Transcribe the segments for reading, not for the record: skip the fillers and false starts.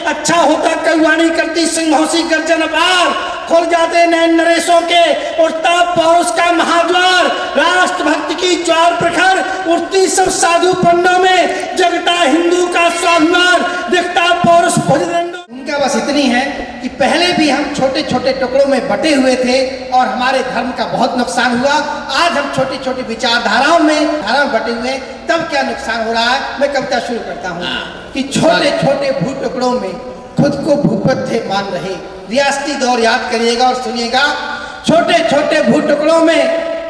अच्छा होता कयुआनी करती सिंहौसी गर्जन अपार, खुल जाते नैन नरेशों के उठता पौरुष का महाद्वार, राष्ट्रभक्ति की ज्वार प्रखर उठती सब साधु पंडों में, जगता हिंदू का स्वाभिमान दिखता पौरुष भुजदंडों। उनका बस इतनी है कि पहले भी हम छोटे छोटे टुकड़ों में बटे हुए थे और हमारे धर्म का बहुत नुकसान हुआ। आज हम छोटी छोटी विचारधाराओं में बटे हुए हैं, तब क्या नुकसान हो रहा है। मैं कविता शुरू करता हूँ कि छोटे छोटे भू टुकड़ों में खुद को भूपत मान रहे। रियासती दौर याद करिएगा और सुनिएगा। छोटे छोटे भू टुकड़ों में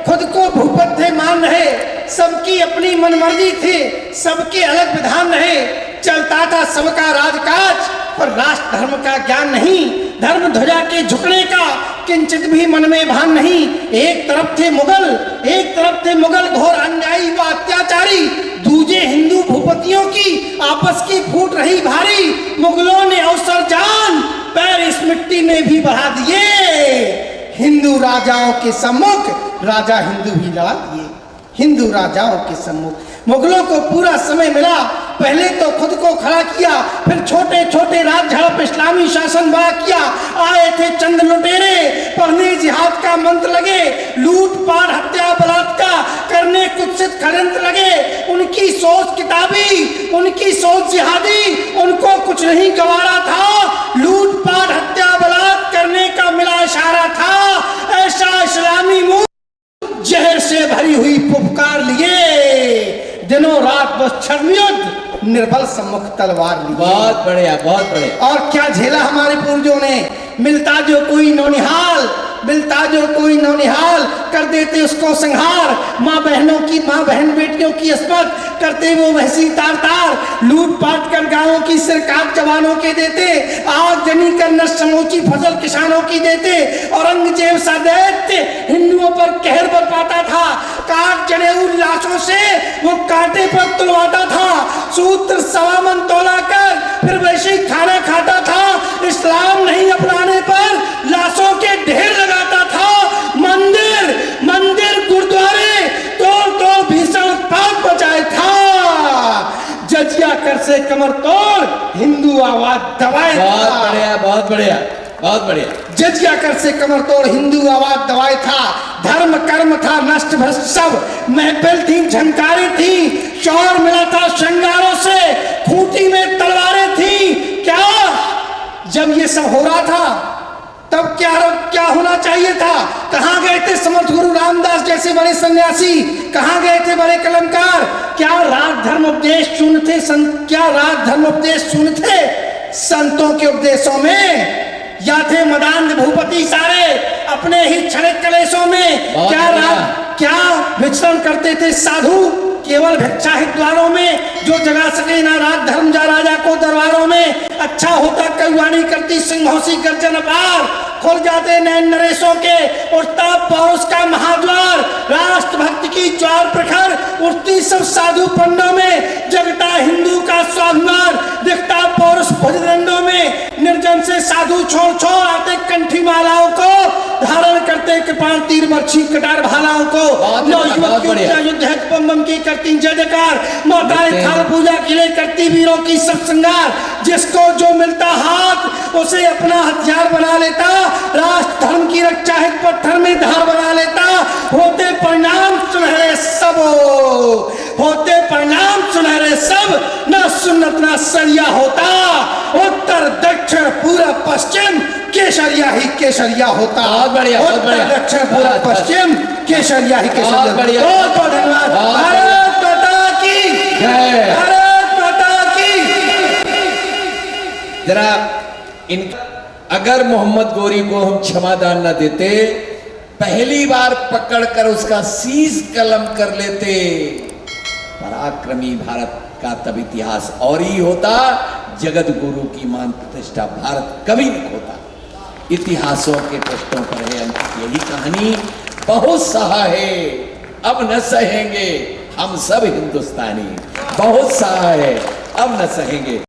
खुद को भूपत मान रहे, सबकी अपनी मनमर्जी थी, सबके अलग विधान रहे, चलता था सबका राजकाज पर राष्ट्र धर्म का ज्ञान नहीं, धर्म ध्वजा के झुकने का किंचित भी मन में भान नहीं। एक तरफ थे मुगल घोर अन्यायी व अत्याचारी, दूजे हिंदू भूपतियों की आपस की फूट रही भारी, मुगलों ने अवसर जान पैर इस मिट्टी में भी बढ़ा दिए, हिंदू राजाओं के सम्मुख राजा हिंदू ही लड़ा दिए, हिंदू राजाओं के सम्मुख। मुगलों को पूरा समय मिला, पहले तो खुद को खड़ा किया, फिर छोटे छोटे राज झड़प इस्लामी शासन बड़ा किया। आए थे चंद लुटेरे पढ़ने जिहाद का मंत्र लगे, लूट पाट हत्या बलात्कार करने कुत्सित षड्यंत्र लगे। उनकी सोच किताबी, उनकी सोच जिहादी, उनको कुछ नहीं गवारा था, लूट पाट हत्या बलात्कार करने का मिला इशारा था। ऐसा इस्लामी मुल्क जहर से भरी हुई पुकार लिए, दिनों रात बस छद्मयुद्ध, निर्बल सम्मुख तलवार लिए। बहुत बढ़िया, बहुत बढ़िया। और क्या झेला हमारे पूर्वजों ने, मिलता जो कोई नौनिहाल, मिलता जो कोई नौनिहाल कर देते उसको संहार। माँ बहन बेटियों की अस्मत करते वो वैसी तार तार, लूट पाट कर गांवों की सरकार जवानों के देते, आग जनी कर नष्ट समूची फसल किसानों की देते। औरंगजेब सा दैत्य हिंदुओं पर कहर बरपाता था, काट जड़े उन लाशों से वो कांटे पर तुलवाता था, सूत्र सवा मन तोला कर फिर वैसे खाना खाता था, इस्लाम नहीं अपनाने पर लाशों के ढेर लगाता था। मंदिर गुरुद्वारे तोड़ भीषण उत्पात बचाए था, जजिया कर से कमर तोड़ हिंदू आवाज दबाए था। बहुत बढ़िया, बहुत बढ़िया, बहुत बढ़िया। जजिया कर से कमर तोड़ हिंदू आवाज दबाए था। धर्म कर्म था नष्ट भ्रष्ट सब, महफिल थी झंकारें थी, शौर मिला था श्रृंगारों से, खूंटी में तलवारें थी। क्या जब ये सब हो रहा था तब क्या होना चाहिए था? कहाँ गए थे समर्थ गुरु रामदास जैसे बड़े सन्यासी, कहाँ गए थे बड़े कलमकार? क्या राग धर्म उपदेश सुनते संतों के उपदेशों में, या थे मदान भूपति सारे अपने ही क्षणिक कलेशों में? क्या विचरण करते थे साधु केवल भिक्षाहित द्वारों में, जो जगा सके ना राज धर्म जा राजा को दरबारों में? अच्छा होता कयुआनी करती सिंहौसी गर्जन अपार, खुल जाते नैन नरेशों के उठता पौरुष का महाद्वार, राष्ट्रभक्ति की ज्वार प्रखर उठती सब साधु पंडों में, जगता हिंदू का स्वाभिमान दिखता पौरुष भुजदंडों में। निर्जन से साधु छोड़ आते कंठी मालाओं को, धारण करते कृपाण तीर बर्छी कटार भालाओं को। युद्ध की करती जयकार, माताएं थाल पूजा के लिए करती वीरों की सब श्रृंगार। जिसको जो मिलता हाथ उसे अपना हथियार बना लेता, राष्ट्र धर्म की रक्षा हित पत्थर में धार बना लेता। होते परिणाम सुनहरे सब, होते परिणाम सुनहरे सब, न सुन्नत न सरिया होता, उत्तर दक्षिण पूर्व पश्चिम केसरिया ही केसरिया होता। बहुत बढ़िया, बहुत बढ़िया। दक्षिण पूर्व पश्चिम केसरिया ही केसरिया। बहुत बढ़िया, बहुत बहुत धन्यवाद। भारत माता की जय, भारत माता की। जरा अगर मोहम्मद गोरी को हम क्षमादान न देते, पहली बार पकड़कर उसका शीश कलम कर लेते, पराक्रमी भारत का तब इतिहास और ही होता, जगत गुरु की मान प्रतिष्ठा भारत कभी नहीं होता। इतिहासों के पृष्ठों पर है यही कहानी। बहुत सहा है, अब न सहेंगे हम सब हिंदुस्तानी, बहुत सहा है, अब न सहेंगे।